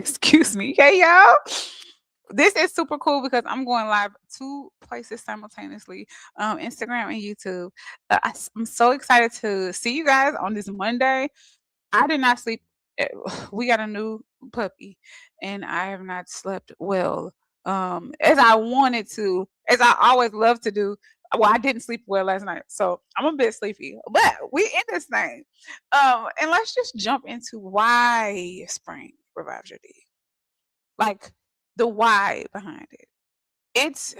Excuse me. Hey, y'all. This is super cool because I'm going live 2 places simultaneously, Instagram and YouTube. I'm so excited to see you guys on this Monday. I did not sleep. eh, We got a new puppy, and I have not slept well, as I wanted to, as I always love to do. Well, I didn't sleep well last night, so I'm a bit sleepy. But we in this thing, and let's just jump into why spring revives your day, like the why behind it. It's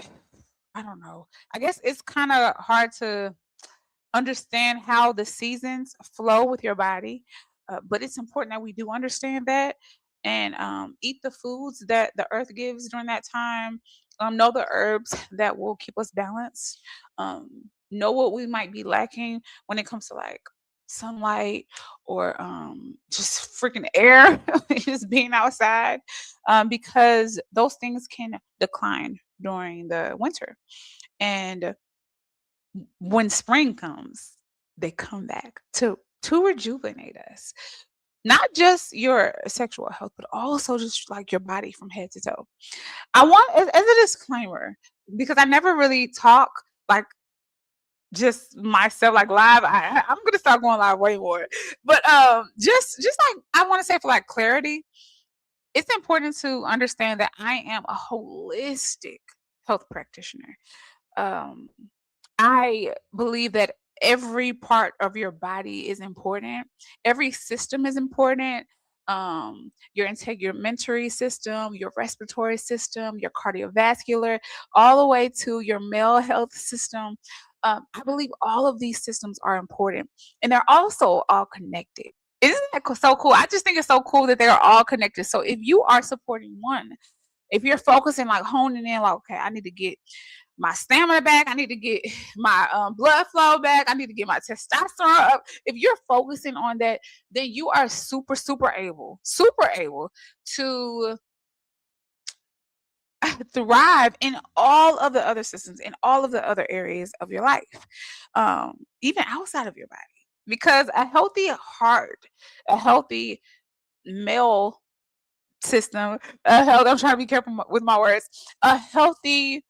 I don't know. I guess it's kind of hard to understand how the seasons flow with your body. But it's important that we do understand that and eat the foods that the earth gives during that time. Know the herbs that will keep us balanced. Know what we might be lacking when it comes to like sunlight or just freaking air, just being outside, because those things can decline during the winter. And when spring comes, they come back to rejuvenate us. Not just your sexual health, but also just like your body from head to toe. I want as a disclaimer, because I never really talk like just myself like live. I'm gonna start going live way more. But just like I want to say for like clarity, it's important to understand that I am a holistic health practitioner. Um, I believe that every part of your body is important. Every system is important. Your integumentary system, your respiratory system, your cardiovascular, all the way to your male health system. I believe all of these systems are important, and they're also all connected. Isn't that so cool? I just think it's so cool that they are all connected. So if you are supporting one, if you're focusing, like honing in, like, okay, I need to get my stamina back. I need to get my blood flow back. I need to get my testosterone up. If you're focusing on that, then you are super able to thrive in all of the other systems, in all of the other areas of your life, even outside of your body. Because a healthy heart, a healthy male system, I'm trying to be careful with my words, a healthy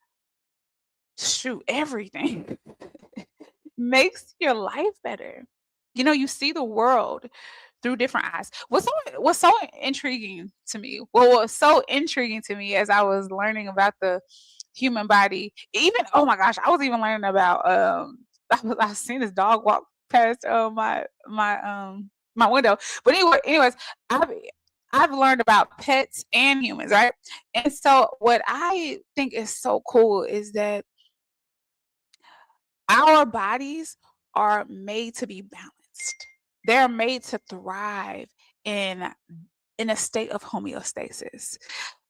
shoot, everything makes your life better. You know, you see the world through different eyes. What's so intriguing to me? Well, what's so intriguing to me as I was learning about the human body, even oh my gosh, I was even learning about I seen this dog walk past my window. But anyways, I've I've learned about pets and humans, right? And so what I think is so cool is that our bodies are made to be balanced. They're made to thrive in in a state of homeostasis.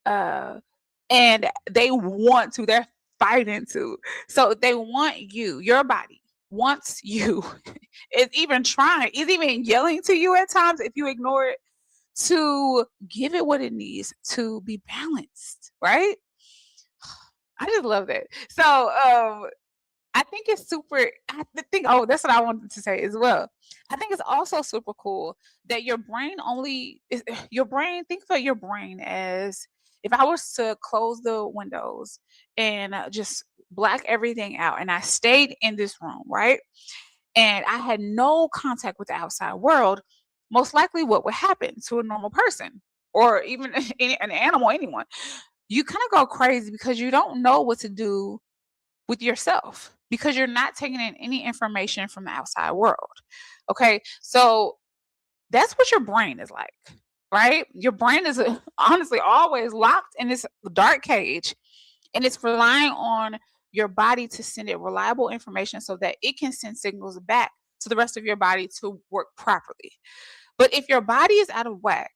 Uh, and they're fighting to. So they want your body wants you. It's even yelling to you at times if you ignore it to give it what it needs to be balanced, right? I just love that. So I think it's super. Oh, that's what I wanted to say as well. I think it's also super cool that your brain. Think about your brain as if I was to close the windows and just black everything out, and I stayed in this room, right? And I had no contact with the outside world. Most likely, what would happen to a normal person, or even an animal, anyone? You kind of go crazy because you don't know what to do with yourself because you're not taking in any information from the outside world. Okay. So that's what your brain is like, right? Your brain is honestly always locked in this dark cage and it's relying on your body to send it reliable information so that it can send signals back to the rest of your body to work properly. But if your body is out of whack,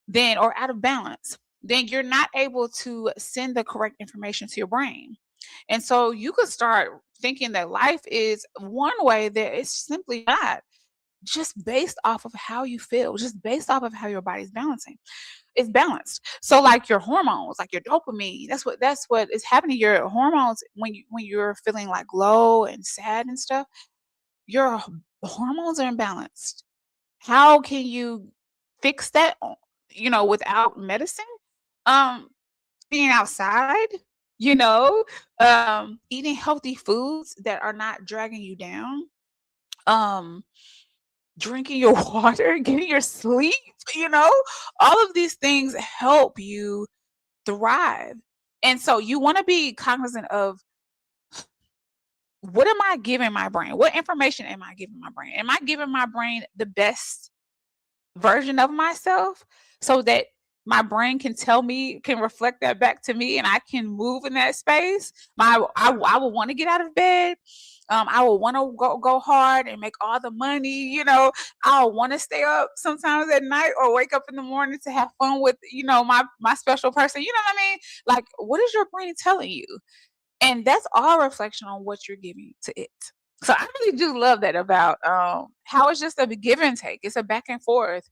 then or out of balance, then you're not able to send the correct information to your brain. And so you could start thinking that life is one way that it's simply not, just based off of how you feel, just based off of how your body's balancing. It's balanced. So like your hormones, like your dopamine, that's what is happening. Your hormones when you're feeling like low and sad and stuff, your hormones are imbalanced. How can you fix that, without medicine? Um, being outside, eating healthy foods that are not dragging you down. Um, drinking your water, getting your sleep, you know? All of these things help you thrive. And so you want to be cognizant of, what am I giving my brain? What information am I giving my brain? Am I giving my brain the best version of myself so that my brain can reflect that back to me and I can move in that space? I will want to get out of bed. I will want to go hard and make all the money. I'll want to stay up sometimes at night or wake up in the morning to have fun with my special person. You know what I mean? Like, what is your brain telling you? And that's all reflection on what you're giving to it. So I really do love that about how it's just a give and take. It's a back and forth.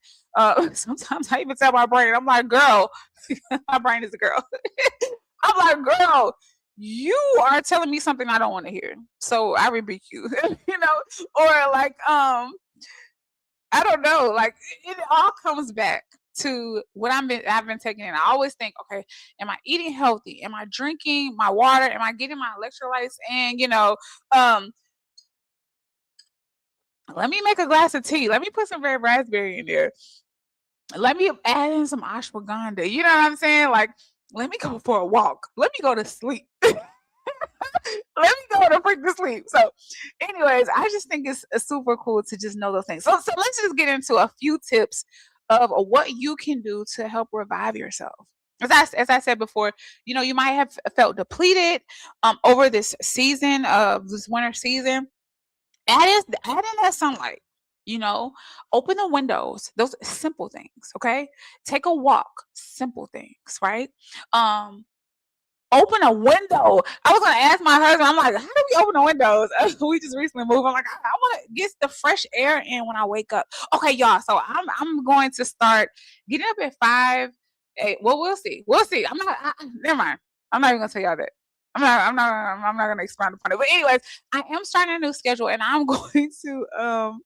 Sometimes I even tell my brain, I'm like, girl, my brain is a girl. I'm like, girl, you are telling me something I don't want to hear. So I rebuke you, or like, I don't know, like it all comes back to what I've been taking in. I always think, okay, am I eating healthy? Am I drinking my water? Am I getting my electrolytes in? Um, let me make a glass of tea. Let me put some red raspberry in there. Let me add in some ashwagandha. You know what I'm saying? Like, let me go for a walk. Let me go to sleep. Let me go to freaking sleep. So, anyways, I just think it's super cool to just know those things. So let's just get into a few tips of what you can do to help revive yourself. As I said before, you might have felt depleted over this season of this winter season. Add in that sunlight. Open the windows. Those simple things. Okay, take a walk. Simple things, right? Um, Open a window. I was gonna ask my husband. I'm like, how do we open the windows? We just recently moved. I'm like, I want to get the fresh air in when I wake up. Okay, y'all. So I'm going to start getting up at 5. Well, we'll see. We'll see. I'm not. Never mind. I'm not even gonna tell y'all that. I'm not gonna expound upon it. But anyways, I am starting a new schedule, and I'm going to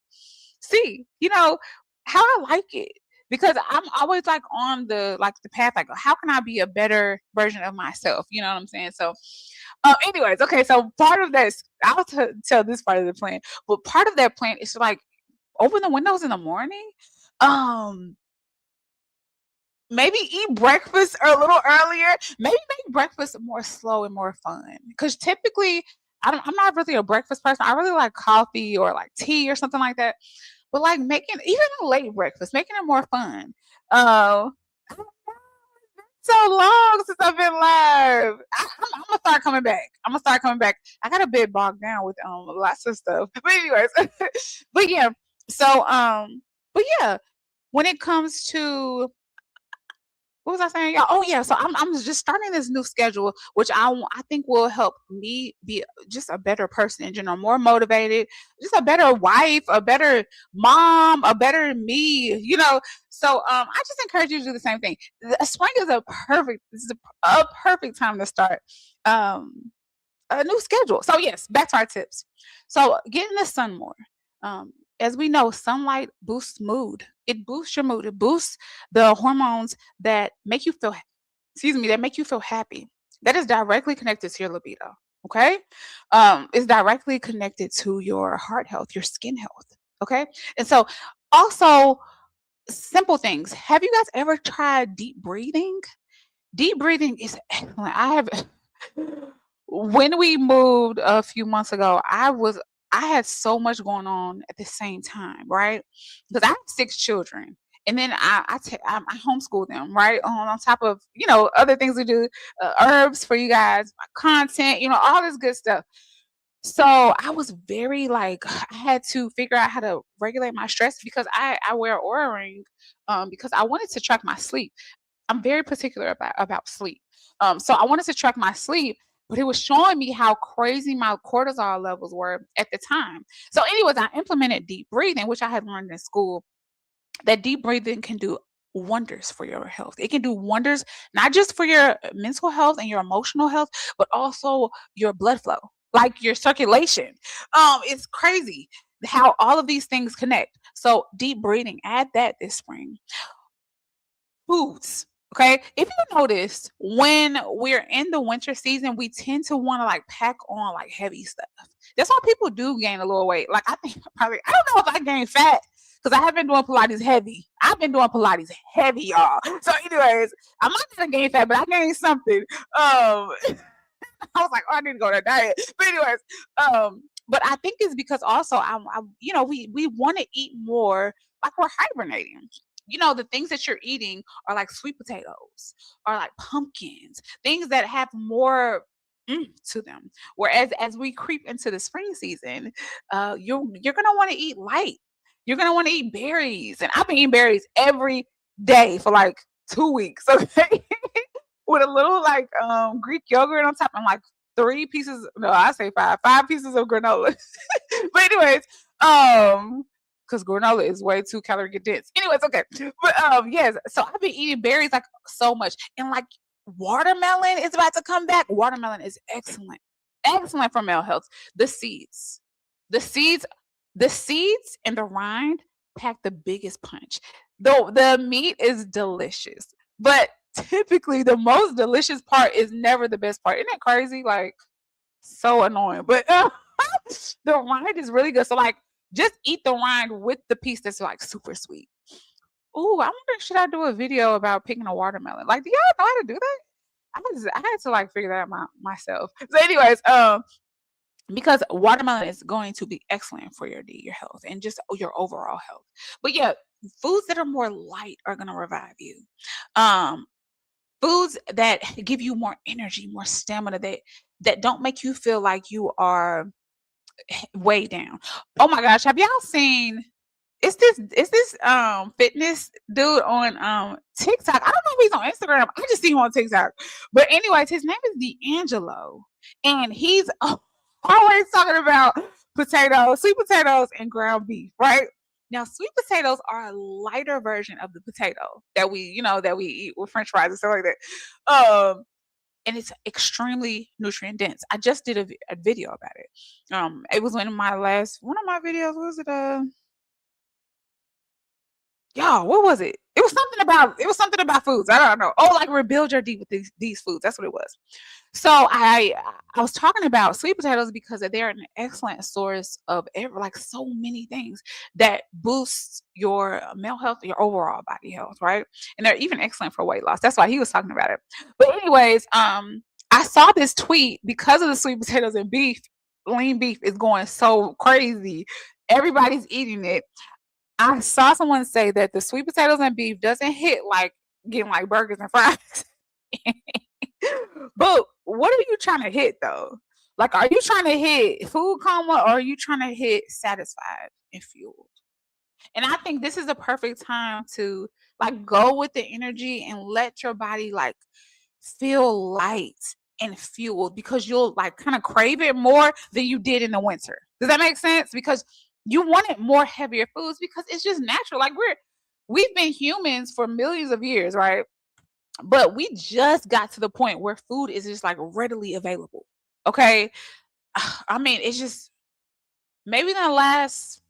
see. How I like it, because I'm always like on the path, like, how can I be a better version of myself? You know what I'm saying? So, anyways, okay. So part of this, I'll tell this part of the plan, but part of that plan is to like open the windows in the morning. Um, Maybe eat breakfast a little earlier. Maybe make breakfast more slow and more fun. Because typically, I'm not really a breakfast person. I really like coffee or like tea or something like that. But like making even a late breakfast, making it more fun. I don't know, so long since I've been live. I'm gonna start coming back. I'm gonna start coming back. I got a bit bogged down with lots of stuff. But anyways, but yeah. So but yeah, when it comes to, what was I saying, y'all? Oh yeah, so I'm just starting this new schedule, which I think will help me be just a better person in general, more motivated, just a better wife, a better mom, a better me. So I just encourage you to do the same thing. The spring is a perfect time to start um a new schedule. So yes, back to our tips. So get in the sun more. Um, as we know, sunlight boosts mood. It boosts your mood. It boosts the hormones that make you feel, that make you feel happy. That is directly connected to your libido. Okay, it's directly connected to your heart health, your skin health. Okay, and so also simple things. Have you guys ever tried deep breathing? Deep breathing is excellent. I have. When we moved a few months ago, I had so much going on at the same time, right? Because I have 6 children, and then I homeschool them, right? On top of other things we do, herbs for you guys, content, all this good stuff. So I was very like, I had to figure out how to regulate my stress, because I wear a Aura ring, because I wanted to track my sleep. I'm very particular about sleep. So I wanted to track my sleep, but it was showing me how crazy my cortisol levels were at the time. So, anyways, I implemented deep breathing, which I had learned in school. That deep breathing can do wonders for your health. It can do wonders not just for your mental health and your emotional health, but also your blood flow, like your circulation. It's crazy how all of these things connect. So, deep breathing, add that this spring. Foods. Okay. If you notice, when we're in the winter season, we tend to want to like pack on like heavy stuff. That's why people do gain a little weight. Like I think probably, I don't know if I gain fat because I have been doing Pilates heavy. I've been doing Pilates heavy, y'all. So, anyways, I'm not gonna gain fat, but I gained something. I was like, oh, I need to go on a diet. But anyways, but I think it's because also we want to eat more like we're hibernating. The things that you're eating are like sweet potatoes or like pumpkins, things that have more to them. Whereas as we creep into the spring season, you're gonna want to eat light. You're gonna want to eat berries, and I've been eating berries every day for like 2 weeks. Okay, with a little like Greek yogurt on top and like 3 pieces. No, I say five pieces of granola. But anyways, because granola is way too calorie dense. Anyways, okay. But yes, so I've been eating berries like so much. And like watermelon is about to come back. Watermelon is excellent. Excellent for male health. The seeds. The seeds, the seeds and the rind pack the biggest punch. Though the meat is delicious. But typically the most delicious part is never the best part. Isn't that crazy? Like so annoying. But the rind is really good. So like just eat the rind with the piece that's like super sweet. Ooh, I wonder should I do a video about picking a watermelon? Like, do y'all know how to do that? I had to like figure that out myself. So, anyways, because watermelon is going to be excellent for your health and just your overall health. But yeah, foods that are more light are gonna revive you. Um, Foods that give you more energy, more stamina, that don't make you feel like you are way down. Oh my gosh, have y'all seen fitness dude on TikTok? I don't know if he's on Instagram. I just see him on TikTok. But anyways, his name is D'Angelo. And he's always talking about sweet potatoes and ground beef, right? Now, sweet potatoes are a lighter version of the potato that we eat with French fries and stuff like that. And it's extremely nutrient dense. I just did a video about it. It was one of my videos. Was it Y'all, what was it? It was something about foods. I don't know. Oh, like rebuild your D with these foods. That's what it was. So I was talking about sweet potatoes because they're an excellent source of like so many things that boosts your male health, your overall body health, right? And they're even excellent for weight loss. That's why he was talking about it. But anyways, I saw this tweet because of the sweet potatoes and beef. Lean beef is going so crazy. Everybody's eating it. I saw someone say that the sweet potatoes and beef doesn't hit like getting like burgers and fries. But what are you trying to hit though? Like, are you trying to hit food coma or are you trying to hit satisfied and fueled? And I think this is the perfect time to like go with the energy and let your body like feel light and fueled because you'll like kind of crave it more than you did in the winter. Does that make sense? Because you wanted more heavier foods because it's just natural. Like we've been humans for millions of years, right? But we just got to the point where food is just like readily available. Okay. I mean, it's just maybe in the last,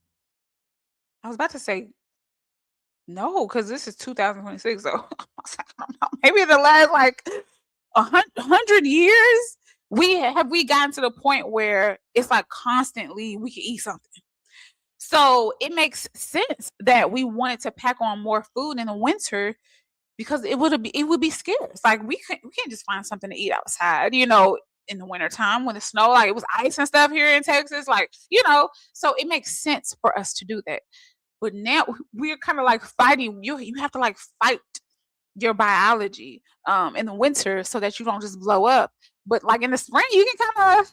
I was about to say no, because this is 2026. So I was like, I don't know, maybe in the last like 100 years, we gotten to the point where it's like constantly we can eat something. So it makes sense that we wanted to pack on more food in the winter because it would be scarce. Like we can't just find something to eat outside, in the wintertime when the snow, like it was ice and stuff here in Texas, so it makes sense for us to do that. But now we're kind of like fighting. You have to like fight your biology in the winter so that you don't just blow up. But like in the spring, you can kind of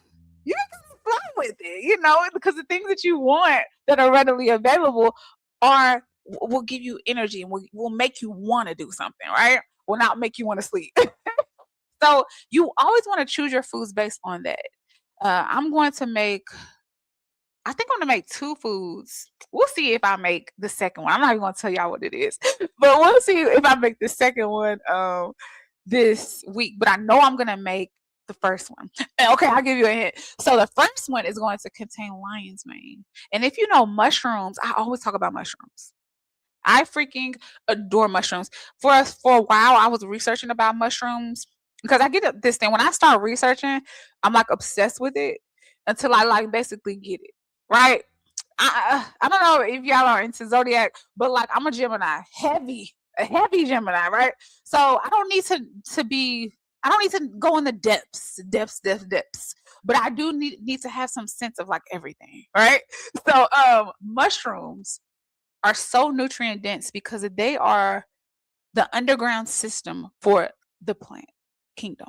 fly with it, because the things that you want that are readily available are will give you energy and will make you want to do something, right? Will not make you want to sleep. So you always want to choose your foods based on that. I'm going to make I think I'm gonna make 2 foods. We'll see if I make the second one. I'm not even gonna tell y'all what it is, but we'll see if I make the second one, this week, but I know I'm gonna make the first one. Okay, I'll give you a hint. So the first one is going to contain lion's mane, and if you know mushrooms, I always talk about mushrooms. I freaking adore mushrooms. For a while, I was researching about mushrooms because I get this thing when I start researching, I'm like obsessed with it until I like basically get it right. I don't know if y'all are into zodiac, but like I'm a Gemini, a heavy Gemini, right? So I don't need to go in the depths. But I do need to have some sense of like everything, right? So mushrooms are so nutrient dense because they are the underground system for the plant kingdom.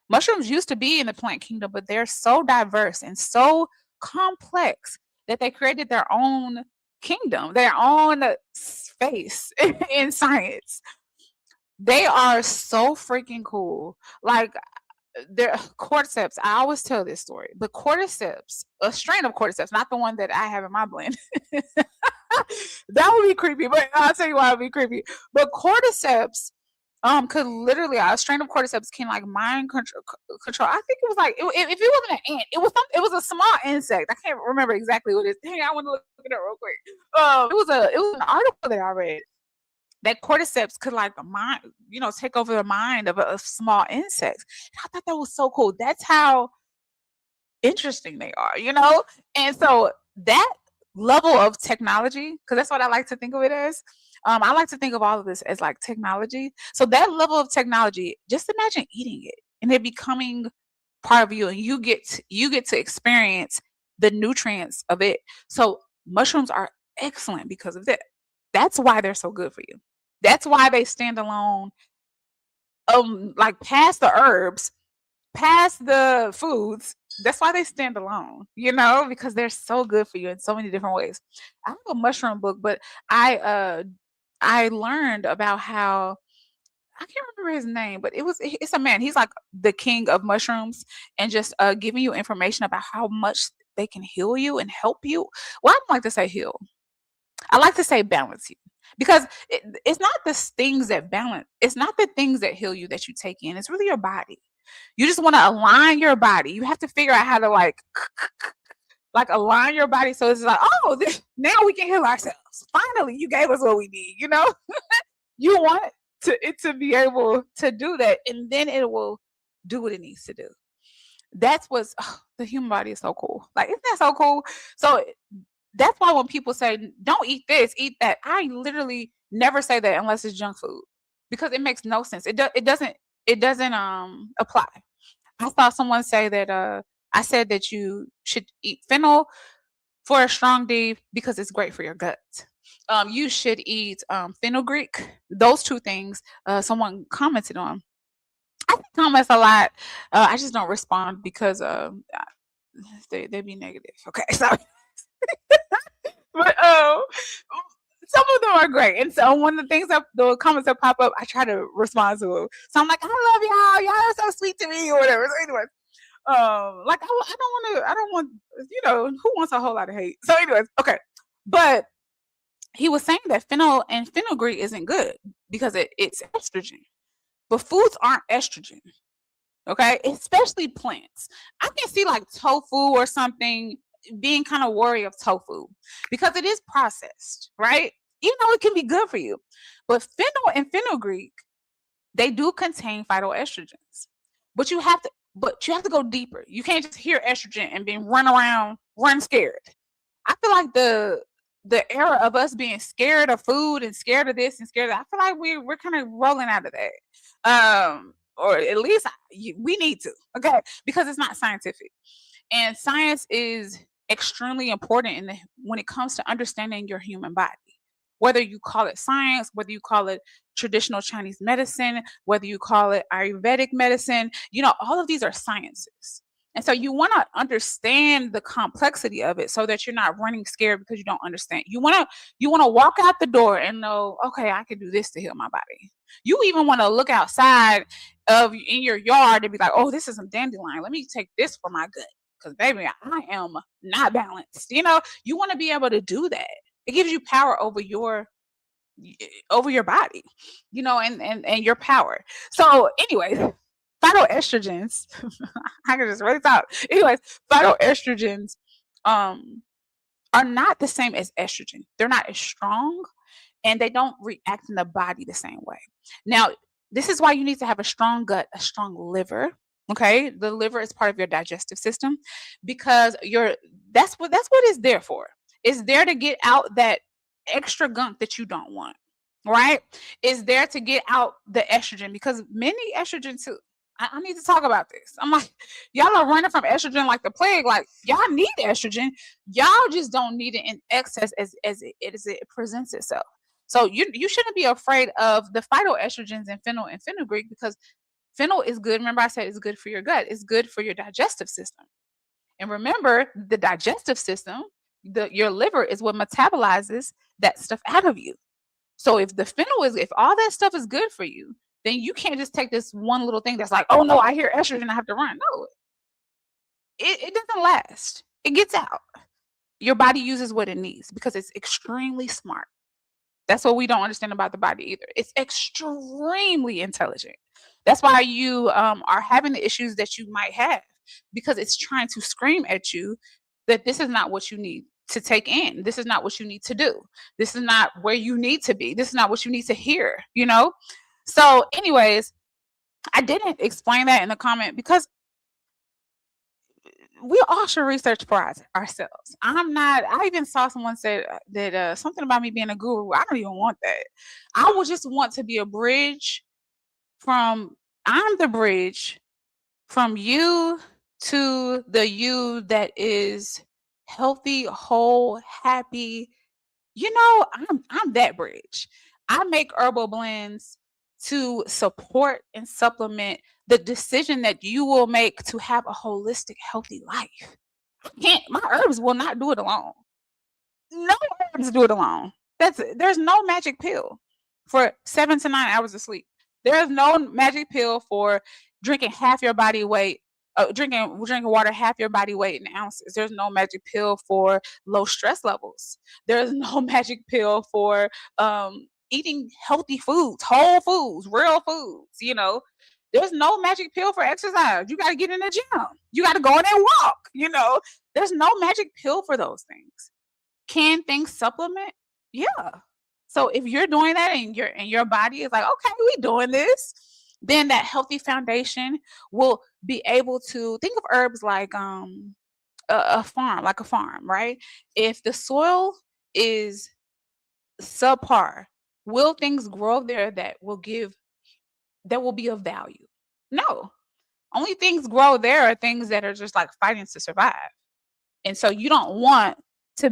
Mushrooms used to be in the plant kingdom, but they're so diverse and so complex that they created their own kingdom, their own space in science. They are so freaking cool. Like they're cordyceps. I always tell this story. The cordyceps, a strain of cordyceps, not the one that I have in my blend. That would be creepy, but I'll tell you why it would be creepy. But cordyceps could literally a strain of cordyceps can like mind control. I think it was like if it wasn't an ant, it was a small insect. I can't remember exactly what it is. Dang, I want to look it up real quick. It was an article that I read that cordyceps could like mind, take over the mind of small insects. And I thought that was so cool. That's how interesting they are, And so that level of technology, because that's what I like to think of it as. I like to think of all of this as like technology. So that level of technology, just imagine eating it and it becoming part of you, and you get to experience the nutrients of it. So mushrooms are excellent because of that. That's why they're so good for you. That's why they stand alone. Like past the herbs, past the foods, that's why they stand alone, because they're so good for you in so many different ways. I have a mushroom book, but I learned about how I can't remember his name, but it's a man. He's like the king of mushrooms and just giving you information about how much they can heal you and help you. Well, I don't like to say heal. I like to say balance you because it's not the things that balance. It's not the things that heal you that you take in. It's really your body. You just want to align your body. You have to figure out how to like align your body so it's like, oh, now we can heal ourselves. Finally, you gave us what we need. You want it to be able to do that, and then it will do what it needs to do. That's what's the human body is so cool. Like, isn't that so cool? So that's why when people say, don't eat this, eat that, I literally never say that unless it's junk food because it makes no sense. It doesn't apply. I saw someone say that I said that you should eat fennel for a strong D because it's great for your gut. You should eat fenugreek. Those two things someone commented on. I think comments a lot. I just don't respond because they be negative. Okay, sorry. But some of them are great. And so one of the comments that pop up, I try to respond to them. So I'm like, I love y'all. Y'all are so sweet to me or whatever. So anyways, like I don't want, who wants a whole lot of hate? So anyways, okay. But he was saying that fennel and fenugreek isn't good because it's estrogen. But foods aren't estrogen. Okay, especially plants. I can see like tofu or something being kind of wary of tofu because it is processed, right? Even though it can be good for you. But fennel and fenugreek, they do contain phytoestrogens. But you have to go deeper. You can't just hear estrogen and then run scared. I feel like the era of us being scared of food and scared of this and scared of that, I feel like we're kind of rolling out of that. Or at least we need to, okay? Because it's not scientific. And science is extremely important when it comes to understanding your human body. Whether you call it science, whether you call it traditional Chinese medicine, whether you call it Ayurvedic medicine, all of these are sciences. And so you want to understand the complexity of it so that you're not running scared because you don't understand. You want to walk out the door and know, okay, I can do this to heal my body. You even want to look outside in your yard and be like, oh, this is some dandelion. Let me take this for my gut because baby, I am not balanced. You want to be able to do that. It gives you power over your body, and your power. So anyways, phytoestrogens, I can just really talk. Anyways, phytoestrogens are not the same as estrogen. They're not as strong and they don't react in the body the same way. Now, this is why you need to have a strong gut, a strong liver. Okay, the liver is part of your digestive system because that's what it's there for. It's there to get out that extra gunk that you don't want, right? It's there to get out the estrogen because many estrogen too. I need to talk about this. I'm like, y'all are running from estrogen like the plague. Like, y'all need estrogen. Y'all just don't need it in excess as it presents itself. So you shouldn't be afraid of the phytoestrogens and fennel and fenugreek because fennel is good. Remember, I said it's good for your gut. It's good for your digestive system. And remember, the digestive system, your liver is what metabolizes that stuff out of you. So if all that stuff is good for you, then you can't just take this one little thing that's like, oh no, I hear estrogen, I have to run. No, it doesn't last. It gets out. Your body uses what it needs because it's extremely smart. That's what we don't understand about the body either. It's extremely intelligent. That's why you are having the issues that you might have because it's trying to scream at you that this is not what you need to take in. This is not what you need to do. This is not where you need to be. This is not what you need to hear. So, anyways, I didn't explain that in the comment because we all should research for ourselves. I even saw someone said that something about me being a guru. I don't even want that. I would just want to be a bridge from, I'm the bridge from you to the you that is healthy, whole, happy. I'm that bridge. I make herbal blends to support and supplement the decision that you will make to have a holistic, healthy life. My herbs will not do it alone. No herbs do it alone. There's no magic pill for 7 to 9 hours of sleep. There's no magic pill for drinking half your body weight, drinking water half your body weight in ounces. There's no magic pill for low stress levels. There's no magic pill for eating healthy foods, whole foods, real foods. There's no magic pill for exercise. You got to get in the gym. You got to go in and walk. There's no magic pill for those things. Can things supplement? Yeah. So if you're doing that and your body is like, okay, we doing this, then that healthy foundation will be able to think of herbs like a farm, right? If the soil is subpar, will things grow there that will be of value? No. Only things grow there are things that are just like fighting to survive. And so you don't want to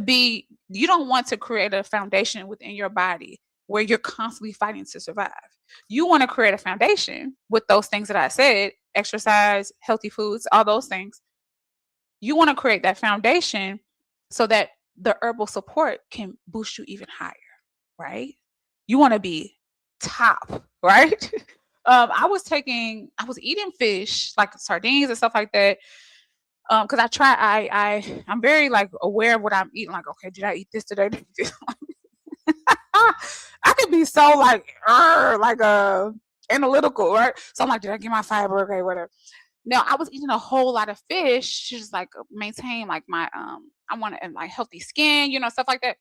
create a foundation within your body where you're constantly fighting to survive. You want to create a foundation with those things that I said, exercise, healthy foods, all those things. You want to create that foundation so that the herbal support can boost you even higher, right? You want to be top, right? I was eating fish, like sardines and stuff like that. Because I'm very like aware of what I'm eating. Like, okay, did I eat this today? I could be so like analytical, right? So I'm like, did I get my fiber? Okay, whatever. Now I was eating a whole lot of fish to just like maintain like my I want to like healthy skin, stuff like that.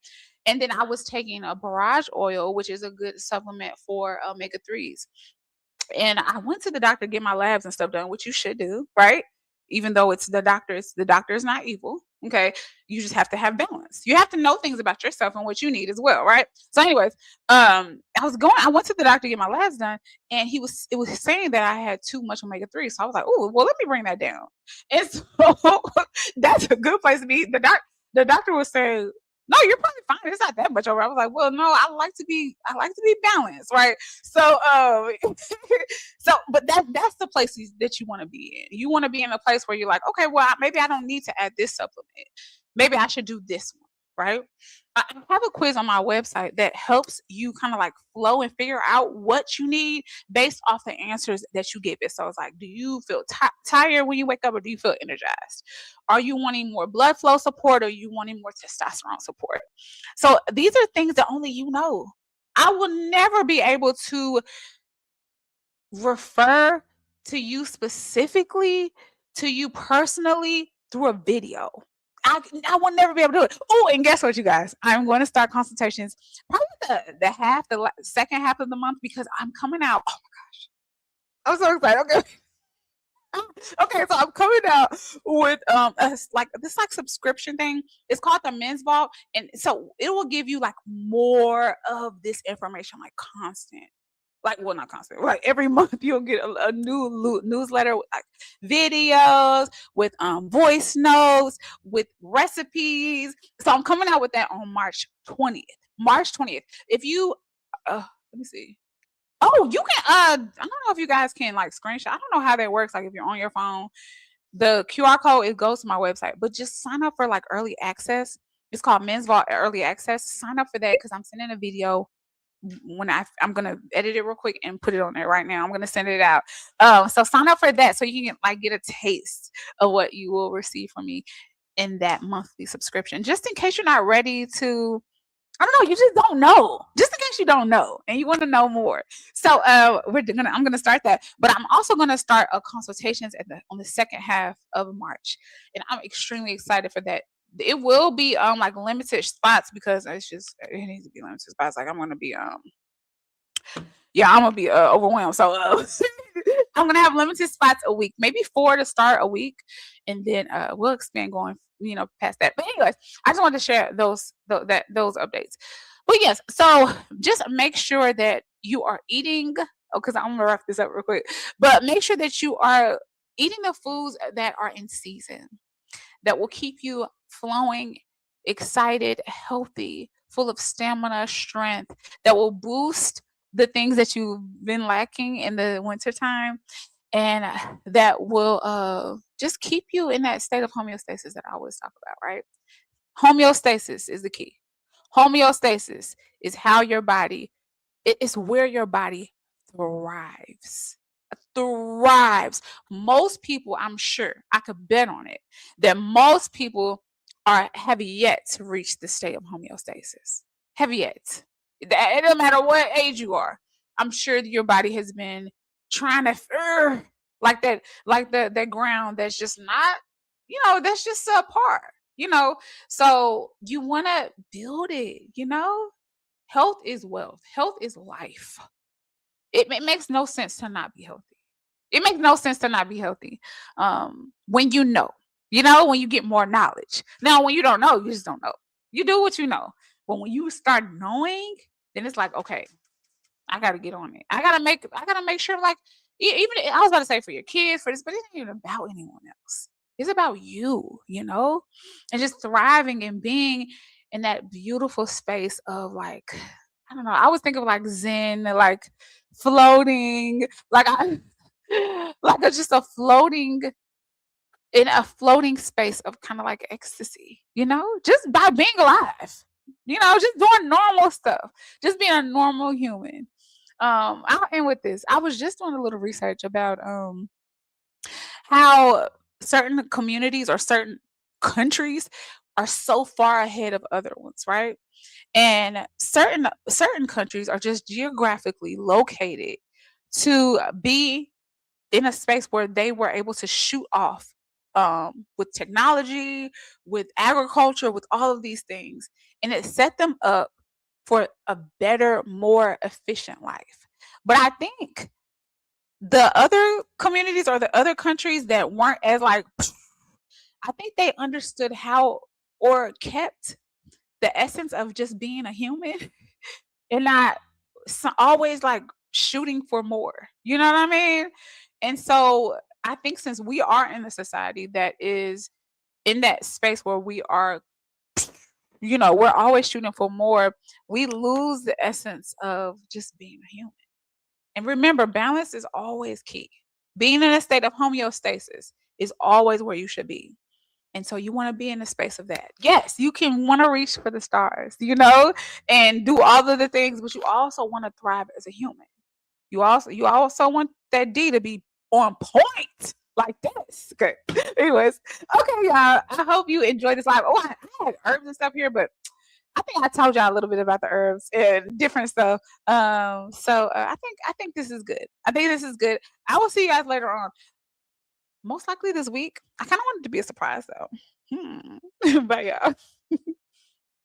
And then I was taking a barrage oil, which is a good supplement for omega 3s. And I went to the doctor to get my labs and stuff done, which you should do, right? Even though it's the doctor is not evil. Okay. You just have to have balance. You have to know things about yourself and what you need as well, right? So, anyways, I went to the doctor to get my labs done, and it was saying that I had too much omega 3. So I was like, oh, well, let me bring that down. And so that's a good place to be. The doctor was saying, no, you're probably fine. It's not that much over. I was like, well, no, I like to be balanced, right? So, but that's the place that you want to be in. You want to be in a place where you're like, okay, well, maybe I don't need to add this supplement. Maybe I should do this one, right? I have a quiz on my website that helps you kind of like flow and figure out what you need based off the answers that you give it. So it's like, do you feel tired when you wake up, or do you feel energized? Are you wanting more blood flow support, or are you wanting more testosterone support? So these are things that only you know. I will never be able to refer to you specifically, to you personally, through a video. I will never be able to do it. Oh, and guess what, you guys? I'm going to start consultations probably the second half of the month because I'm coming out. Oh my gosh, I'm so excited. Okay. Okay, so I'm coming out with like this like subscription thing. It's called the Men's Vault, and so it will give you like more of this information, like constant. Like, well, not constant. Like every month, you'll get a new newsletter with like videos, with voice notes, with recipes. So I'm coming out with that on March 20th. March 20th. If you, let me see. Oh, you can. I don't know if you guys can like screenshot. I don't know how that works. Like if you're on your phone, the QR code it goes to my website. But just sign up for like early access. It's called Men's Vault Early Access. Sign up for that because I'm sending a video when I'm gonna edit it real quick and put it on there right now. I'm gonna send it out. So sign up for that so you can like get a taste of what you will receive from me in that monthly subscription. Just in case you're not ready to, I don't know, you just don't know. Just in case you don't know and you want to know more. So I'm gonna start that, but I'm also gonna start a consultations on the second half of March, and I'm extremely excited for that. It will be like limited spots because it needs to be limited spots. Like I'm gonna be overwhelmed. So I'm gonna have limited spots a week, maybe 4 to start a week, and then we'll expand going, past that. But anyways, I just wanted to share those updates. But yes, so just make sure that you are eating. Oh, because I'm gonna wrap this up real quick. But make sure that you are eating the foods that are in season that will keep you flowing, excited, healthy, full of stamina, strength, that will boost the things that you've been lacking in the wintertime, and that will just keep you in that state of homeostasis that I always talk about, right? Homeostasis is the key. Homeostasis is how your body, it is where your body thrives. Thrives. Most people, I'm sure, I could bet on it, that most people have yet to reach the state of homeostasis. Have yet. It doesn't matter what age you are. I'm sure that your body has been trying to like that ground that's just not, that's just apart. So you want to build it. Health is wealth. Health is life. It makes no sense to not be healthy. It makes no sense to not be healthy. When when you get more knowledge. Now, when you don't know, you just don't know. You do what you know. But when you start knowing, then it's like, okay, I gotta get on it. I gotta make sure, like, even I was about to say for your kids, for this, but it ain't even about anyone else. It's about you, and just thriving and being in that beautiful space of like, I don't know. I was thinking of like Zen, like floating, like I like just a floating in a floating space of kind of like ecstasy, just by being alive, just doing normal stuff, just being a normal human. I'll end with this. I was just doing a little research about how certain communities or certain countries are so far ahead of other ones, right? And certain countries are just geographically located to be in a space where they were able to shoot off with technology, with agriculture, with all of these things, and it set them up for a better, more efficient life. But I think the other communities or the other countries that weren't as like, I think they understood how or kept the essence of just being a human and not always like shooting for more. You know what I mean? And so I think since we are in a society that is in that space where we are, we're always shooting for more, we lose the essence of just being a human. And remember, balance is always key. Being in a state of homeostasis is always where you should be. And so you want to be in the space of that. Yes, you can want to reach for the stars, and do all of the things, but you also want to thrive as a human. You also want that D to be on point like this. Okay. Anyways, okay, y'all. I hope you enjoyed this live. Oh, I had herbs and stuff here, but I think I told y'all a little bit about the herbs and different stuff. So I think this is good. I think this is good. I will see you guys later on. Most likely this week. I kind of wanted to be a surprise though. Bye, y'all.